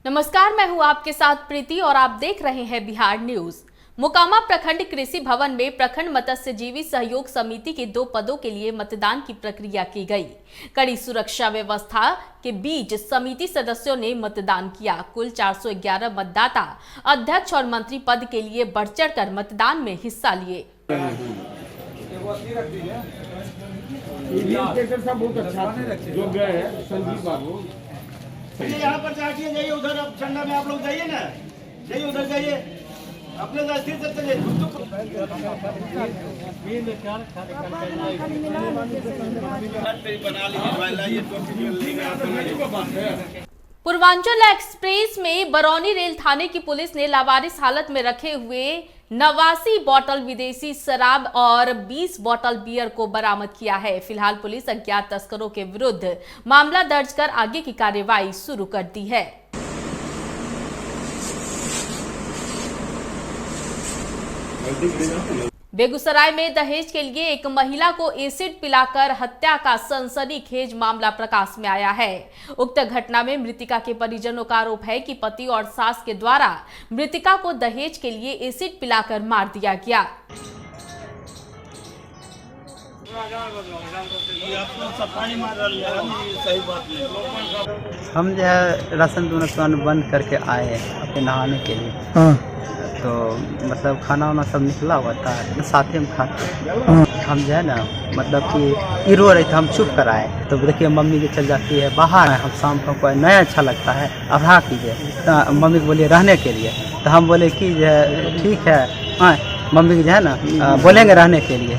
नमस्कार, मैं हूं आपके साथ प्रीति और आप देख रहे हैं बिहार न्यूज। मोकामा प्रखंड कृषि भवन में प्रखंड मत्स्यजीवी सहयोग समिति के 2 पदों के लिए मतदान की प्रक्रिया की गई। कड़ी सुरक्षा व्यवस्था के बीच समिति सदस्यों ने मतदान किया। कुल 411 मतदाता अध्यक्ष और मंत्री पद के लिए बढ़ चढ़कर मतदान में हिस्सा लिए। यहाँ पर जाइए, उधर ठंडा में आप लोग जाइए ना, जाइए उधर जाइए, अपने स्थिर से चलिए। पूर्वांचल एक्सप्रेस में बरौनी रेल थाने की पुलिस ने लावारिस हालत में रखे हुए 89 बोतल विदेशी शराब और 20 बोतल बियर को बरामद किया है। फिलहाल पुलिस अज्ञात तस्करों के विरुद्ध मामला दर्ज कर आगे की कार्रवाई शुरू कर दी है। बेगूसराय में दहेज के लिए एक महिला को एसिड पिलाकर हत्या का सनसनीखेज मामला प्रकाश में आया है। उक्त घटना में मृतिका के परिजनों का आरोप है कि पति और सास के द्वारा मृतिका को दहेज के लिए एसिड पिलाकर मार दिया गया। हम जो है राशन दुकान बंद करके आए अपने नहाने के लिए। तो मतलब खाना वाना सब निकला हुआ था, साथ ही हम खाते। हम जो है ना मतलब कि ये रो रहे थे, हम चुप कर आए। तो देखिए मम्मी के चल जाती है बाहर, हम शाम को नया अच्छा लगता है अब हाँ कीजिए। तो मम्मी को बोलिए रहने के लिए, तो हम बोले कि जो है ठीक है। हाँ मम्मी को जो है ना बोलेंगे रहने के लिए।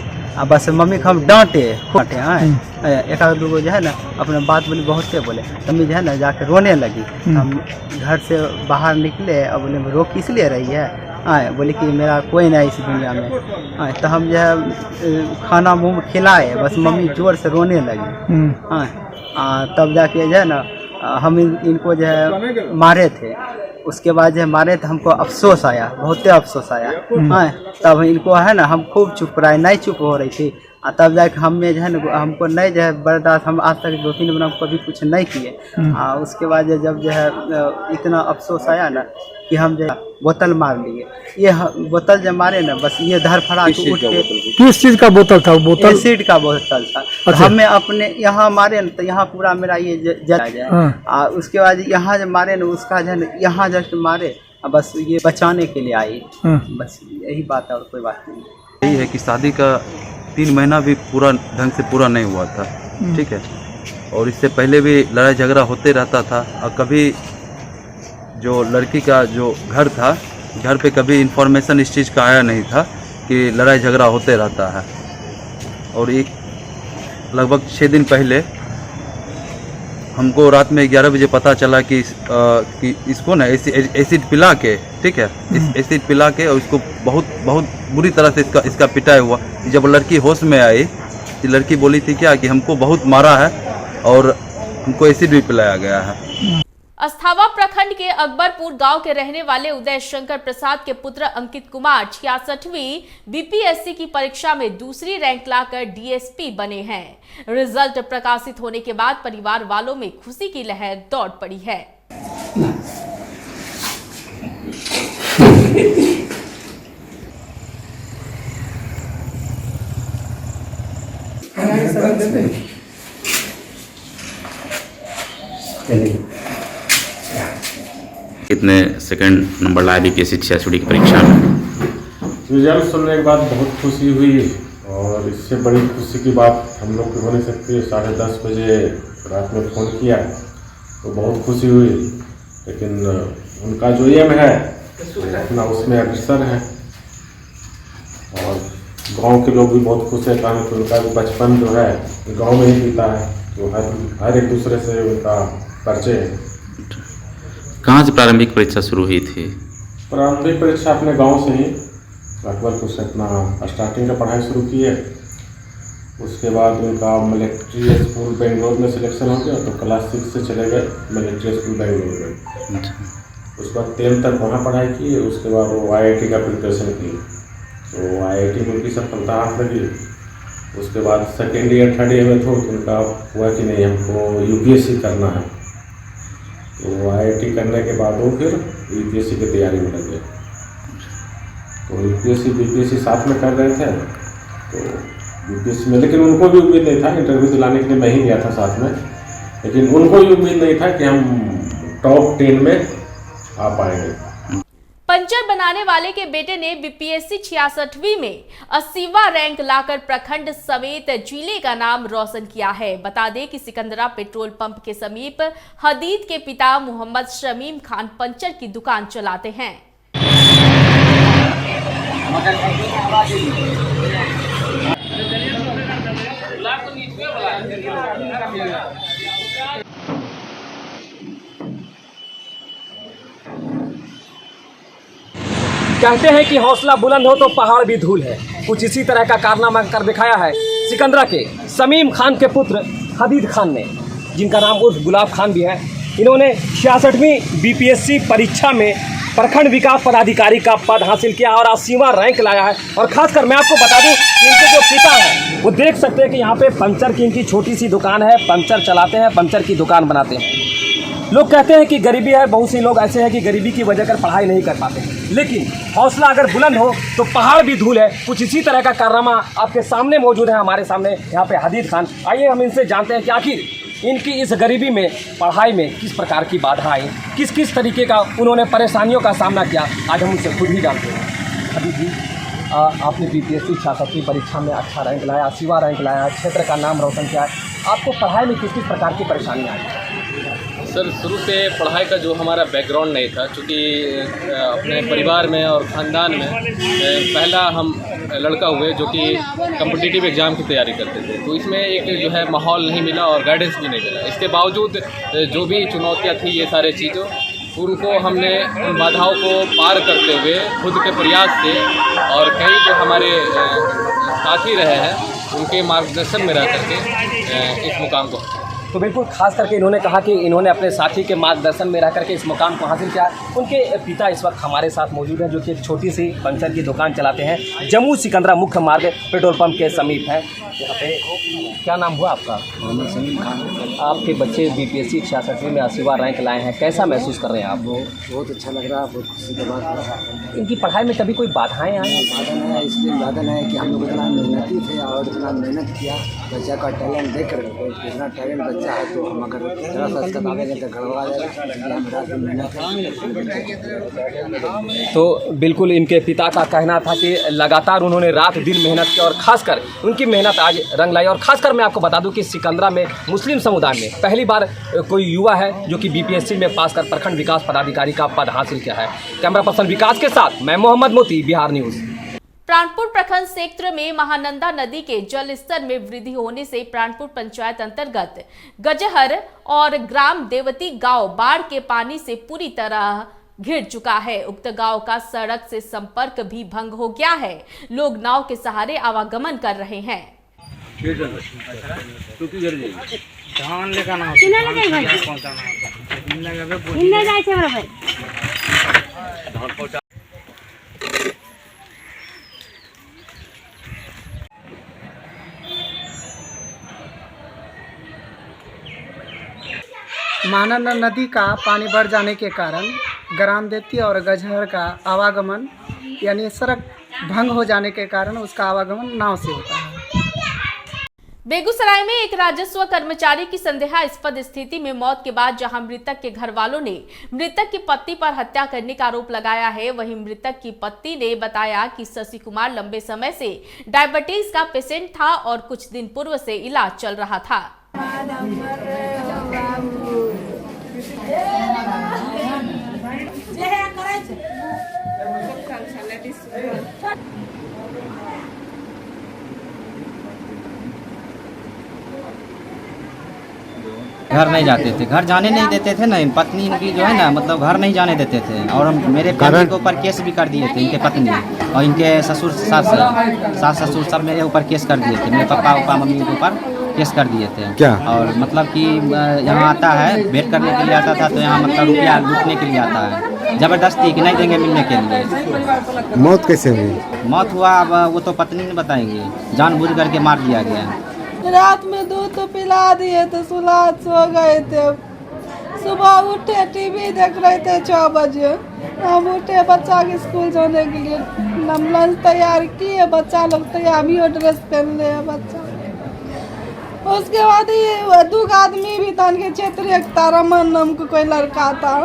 बस मम्मी को हम डांटे हाँ एक आध लोगों जो है ना अपने बात बोली बहुत से बोले। मम्मी जो है ना जाकर रोने लगी। हम घर से बाहर निकले और बोले रोक इसलिए रही है। हाँ बोले कि मेरा कोई नहीं इस दुनिया में। हाँ तो हम जो है खाना मुंह में खिलाए, बस मम्मी जोर से रोने लगी। हाँ तब जाके जो है ना हम इनको जो है मारे थे। उसके बाद जो मारे तो हमको अफसोस आया, बहुत अफसोस आया। हाँ तब इनको है ना हम खूब चुप कराए, नहीं चुप हो रही थी। तब जाके हमें जो है ना हमको नहीं जो है बर्दाश्त, हम आज तक 2-3 महीना कभी कुछ नहीं किए। उसके बाद जब जो है इतना अफसोस आया ना कि हम जो बोतल मार लिए। ये बोतल जब मारे ना बस ये धरफड़ा के उठ के। किस चीज का बोतल था? बोतल एसिड का बोतल था। अच्छा। हमें अपने यहाँ मारे ना तो यहाँ पूरा मेरा ये जला जाए। उसके बाद यहाँ जब मारे ना उसका जो है यहाँ जस्ट मारे, बस ये बचाने के लिए आई। बस यही बात है और कोई बात नहीं। यही है कि शादी का 3 महीना भी पूरा ढंग से पूरा नहीं हुआ था, ठीक है। और इससे पहले भी लड़ाई झगड़ा होते रहता था। और कभी जो लड़की का जो घर था, घर पे कभी इन्फॉर्मेशन इस चीज़ का आया नहीं था कि लड़ाई झगड़ा होते रहता है। और एक लगभग 6 दिन पहले हमको रात में 11 बजे पता चला कि इसको ना एसिड पिला के, ठीक है, इस एसिड पिला के और इसको बहुत बहुत बुरी तरह से इसका पिटाई हुआ। जब लड़की होश में आई तो लड़की बोली थी क्या कि हमको बहुत मारा है और हमको एसिड भी पिलाया गया है। अस्थावा प्रखंड के अकबरपुर गांव के रहने वाले उदय शंकर प्रसाद के पुत्र अंकित कुमार 66वीं बीपीएससी की परीक्षा में दूसरी रैंक लाकर डीएसपी बने हैं। रिजल्ट प्रकाशित होने के बाद परिवार वालों में खुशी की लहर दौड़ पड़ी है। कितने सेकंड नंबर लाया बीपीएससी 66वीं की परीक्षा में? रिजल्ट सुनने के बाद बहुत खुशी हुई और इससे बड़ी खुशी की बात हम लोग को हो नहीं सकती। 10:30 बजे रात में फ़ोन किया तो बहुत खुशी हुई। लेकिन उनका जो एम है अपना उसमें अग्रसर है और गांव के लोग भी बहुत खुश हैं। कारण कि उनका बचपन जो है गांव में ही बीता है, तो हर एक दूसरे से उनका परिचय है। कहाँ से प्रारंभिक परीक्षा शुरू हुई थी? प्रारंभिक परीक्षा अपने गांव से ही अकबरपुर से अपना स्टार्टिंग का पढ़ाई शुरू की है। उसके बाद उनका मिलिट्री स्कूल बेंगलोर में सिलेक्शन हो गया, तो क्लास 6 से चले गए मिलिट्री स्कूल बेंगलोर में। उसके बाद 10th तक वहाँ पढ़ाई की। उसके बाद वो IIT का प्रिपरेशन की, तो IIT में उनकी सफलता हाथ लगी। उसके बाद 2nd ईयर 3rd ईयर में तो उनका हुआ कि नहीं हमको UPSC करना है। तो IIT करने के बाद वो फिर UPSC की तैयारी में लगे। तो UPSC BPSC साथ में कर रहे थे। तो UPSC में लेकिन उनको भी उम्मीद नहीं था, इंटरव्यू दिलाने के लिए मैं ही गया था साथ में, लेकिन उनको भी उम्मीद नहीं था कि हम टॉप 10 में आ पाएंगे। पंचर बनाने वाले के बेटे ने BPSC 66वीं में 80वां रैंक लाकर प्रखंड समेत जिले का नाम रोशन किया है। बता दें कि सिकंदरा पेट्रोल पंप के समीप हदीद के पिता मोहम्मद शमीम खान पंचर की दुकान चलाते हैं। कहते हैं कि हौसला बुलंद हो तो पहाड़ भी धूल है। कुछ इसी तरह का कारनामा कर दिखाया है सिकंदरा के शमीम खान के पुत्र हदीद खान ने, जिनका नाम उर्फ गुलाब खान भी है। इन्होंने 66वीं BPSC परीक्षा में प्रखंड विकास पदाधिकारी का पद हासिल किया और 80वां रैंक लाया है। और खासकर मैं आपको बता दूं कि इनके जो पिता हैं वो देख सकते हैं कि यहाँ पे पंचर की इनकी छोटी सी दुकान है, पंचर चलाते हैं, पंचर की दुकान बनाते हैं। लोग कहते हैं कि गरीबी है, बहुत से लोग ऐसे हैं कि गरीबी की वजह कर पढ़ाई नहीं कर पाते, लेकिन हौसला अगर बुलंद हो तो पहाड़ भी धूल है। कुछ इसी तरह का कारनामा आपके सामने मौजूद है, हमारे सामने यहाँ पे हदीद खान। आइए हम इनसे जानते हैं कि आखिर इनकी इस गरीबी में पढ़ाई में किस प्रकार की बाधा आई, किस किस तरीके का उन्होंने परेशानियों का सामना किया, आज हम उनसे खुद ही जानते हैं। हदीद जी, आपने BPSC 66वीं परीक्षा में अच्छा रैंक लाया, 80वां रैंक लाया, क्षेत्र का नाम रोशन किया, आपको पढ़ाई में किस किस प्रकार की परेशानी आई? सर, शुरू से पढ़ाई का जो हमारा बैकग्राउंड नहीं था, क्योंकि अपने परिवार में और ख़ानदान में पहला हम लड़का हुए जो कि कॉम्पिटिटिव एग्ज़ाम की तैयारी करते थे, तो इसमें एक जो है माहौल नहीं मिला और गाइडेंस भी नहीं मिला। इसके बावजूद जो भी चुनौतियाँ थी, ये सारे चीज़ों उनको हमने उन बाधाओं को पार करते हुए खुद के प्रयास से और कई जो हमारे साथी रहे हैं उनके मार्गदर्शन में रह करके इस मुकाम को, तो बिल्कुल खास करके इन्होंने कहा कि इन्होंने अपने साथी के मार्गदर्शन में रह करके इस मुकाम को हासिल किया। उनके पिता इस वक्त हमारे साथ मौजूद हैं, जो कि एक छोटी सी पंचर की दुकान चलाते हैं, जम्मू सिकंदरा मुख्य मार्ग पेट्रोल पंप के समीप है। यहाँ पे क्या नाम हुआ आपका? मोहम्मद शमीम खान। आपके बच्चे BPSC 66वीं में 80वां रैंक लाए हैं, कैसा महसूस कर रहे हैं आप? बहुत अच्छा लग रहा है, बहुत खुशी की बात है। इनकी पढ़ाई में कभी कोई बाधाएँ आई? बाधा नहीं है, इसलिए बाधा नहीं है कि हम लोग इतना मेहनती थे और इतना मेहनत किया, बच्चा का टैलेंट देख कर इतना टैलेंट बच्चा है, तो हम अगर थोड़ा सा इसका दावेंगे तो गड़बड़ा जाएगा। हम रात में मेहनत है। तो बिल्कुल इनके पिता का कहना था कि लगातार उन्होंने रात दिन मेहनत की और खासकर उनकी मेहनत आज रंग लाई। और खासकर मैं आपको बता दूं कि सिकंदरा में मुस्लिम समुदाय में पहली बार कोई युवा है जो कि BPSC में पास कर प्रखंड विकास पदाधिकारी का पद हासिल किया है। कैमरा पर्सन विकास के साथ मैं मोहम्मद मोती, बिहार न्यूज। प्राणपुर प्रखंड क्षेत्र में महानंदा नदी के जल स्तर में वृद्धि होने से प्राणपुर पंचायत अंतर्गत गजहर और ग्राम देवती गांव बाढ़ के पानी से पूरी तरह घिर चुका है। उक्त गांव का सड़क से संपर्क भी भंग हो गया है। लोग नाव के सहारे आवागमन कर रहे हैं। महानंदा नदी का पानी बढ़ जाने के कारण ग्राम देवती और गजहर का आवागमन यानी सड़क भंग हो जाने के कारण उसका आवागमन नाव से होता है। बेगूसराय में एक राजस्व कर्मचारी की संदेहास्पद स्थिति में मौत के बाद जहां मृतक के घर वालों ने मृतक की पत्नी पर हत्या करने का आरोप लगाया है, वहीं मृतक की पत्नी ने बताया कि शशि कुमार लंबे समय से डायबिटीज का पेशेंट था और कुछ दिन पूर्व से इलाज चल रहा था। घर नहीं जाते थे, घर जाने नहीं देते थे ना। पत्नी इनकी जो है ना, मतलब घर नहीं जाने देते थे। और मेरे पति के ऊपर केस भी कर दिए थे इनके पत्नी, और इनके ससुर सास ससुर सब मेरे ऊपर केस कर दिए थे। मेरे पापा उपा मम्मी के ऊपर केस कर दिए थे। क्या? और मतलब कि यहाँ आता है भेंट करने के लिए आता था, तो यहाँ मतलब रुपया लूटने के लिए आता है, जबरदस्ती कि नहीं देंगे मिलने के लिए। मौत कैसे हुई? मौत हुआ अब वो तो पत्नी ने बताएंगे, जानबूझ करके मार दिया गया। रात में दूध तो पिला दिए थे, सुला सो गए थे, सुबह उठे टीवी देख रहे थे 6 बजे, हम उठे बच्चा के स्कूल जाने के लिए, हम लंच तैयार किए, बच्चा लोग तैयारियों ड्रेस पहन ले है बच्चा। उसके बाद ये 2 आदमी भी था, उनके क्षेत्र एकता रमन नाम को कोई लड़का था,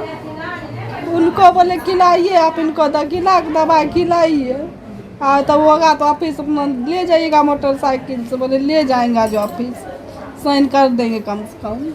उनको बोले खिलाइए आप इनको, खिला दवाई खिलाइए, हाँ तब होगा तो ऑफिस अपना ले जाइएगा मोटरसाइकिल से, बोले ले जाएंगे जो ऑफिस साइन कर देंगे कम से कम।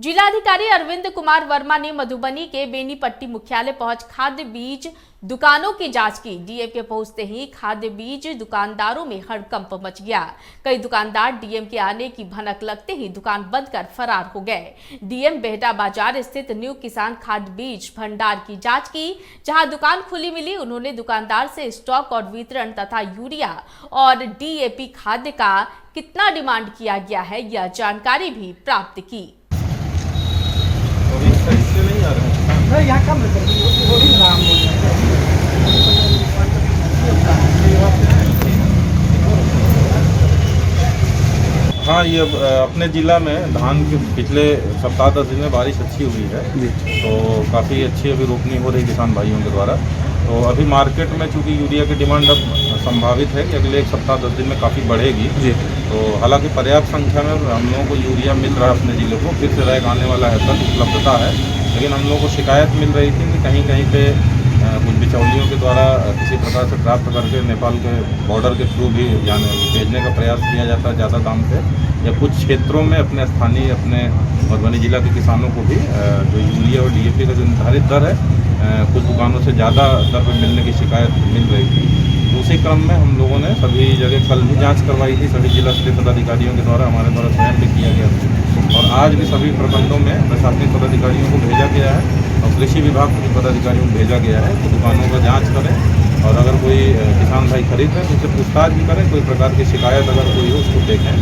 जिलाधिकारी अरविंद कुमार वर्मा ने मधुबनी के बेनीपट्टी मुख्यालय पहुंच खाद्य बीज दुकानों की जांच की। डीएम के पहुंचते ही खाद्य बीज दुकानदारों में हड़कंप मच गया। कई दुकानदार डीएम के आने की भनक लगते ही दुकान बंद कर फरार हो गए। डीएम बेहटा बाजार स्थित न्यू किसान खाद्य बीज भंडार की जांच की, जहां दुकान खुली मिली। उन्होंने दुकानदार से स्टॉक और वितरण तथा यूरिया और डीएपी खाद्य का कितना डिमांड किया गया है, यह जानकारी भी प्राप्त की। हाँ, ये अपने ज़िला में धान के पिछले सप्ताह 10 दिन में बारिश अच्छी हुई है, तो काफ़ी अच्छी अभी रोपनी हो रही किसान भाइयों के द्वारा। तो अभी मार्केट में चूँकि यूरिया की डिमांड अब संभावित है कि अगले 1 सप्ताह 10 दिन में काफ़ी बढ़ेगी, तो हालांकि पर्याप्त संख्या में हम लोगों को यूरिया मिल रहा है अपने ज़िले को, फिर से रैक आने वाला है, कल उपलब्धता है। लेकिन हम लोगों को शिकायत मिल रही थी कि कहीं कहीं पे कुछ बिचौलियों के द्वारा किसी प्रकार से प्राप्त करके नेपाल के बॉर्डर के थ्रू भी भेजने का प्रयास किया जाता है ज़्यादा दाम पे, या कुछ क्षेत्रों में अपने स्थानीय अपने मधुबनी जिला के किसानों को भी जो यूरिया और डीएपी का जो निर्धारित दर है कुछ दुकानों से ज़्यादा दर पर मिलने की शिकायत मिल रही थी। तो उसी क्रम में हम लोगों ने सभी जगह कल भी जाँच करवाई थी, सभी जिला स्तरीय पदाधिकारियों के द्वारा, हमारे द्वारा स्वयं भी किया गया था, और आज भी सभी प्रखंडों में प्रशासनिक पदाधिकारियों को भेजा गया है और कृषि विभाग के पदाधिकारियों को भेजा गया है कि दुकानों का जांच करें, और अगर कोई किसान भाई खरीद रहे हैं तो उससे पूछताछ भी करें, कोई प्रकार की शिकायत अगर कोई हो उसको देखें,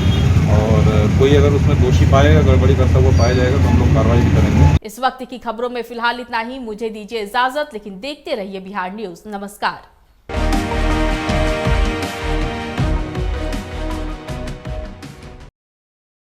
और कोई अगर उसमें दोषी पाएगा, गड़बड़ी करता हुआ पाया जाएगा तो हम लोग कार्रवाई भी करेंगे। इस वक्त की खबरों में फिलहाल इतना ही। मुझे दीजिए इजाजत, लेकिन देखते रहिए बिहार न्यूज। नमस्कार।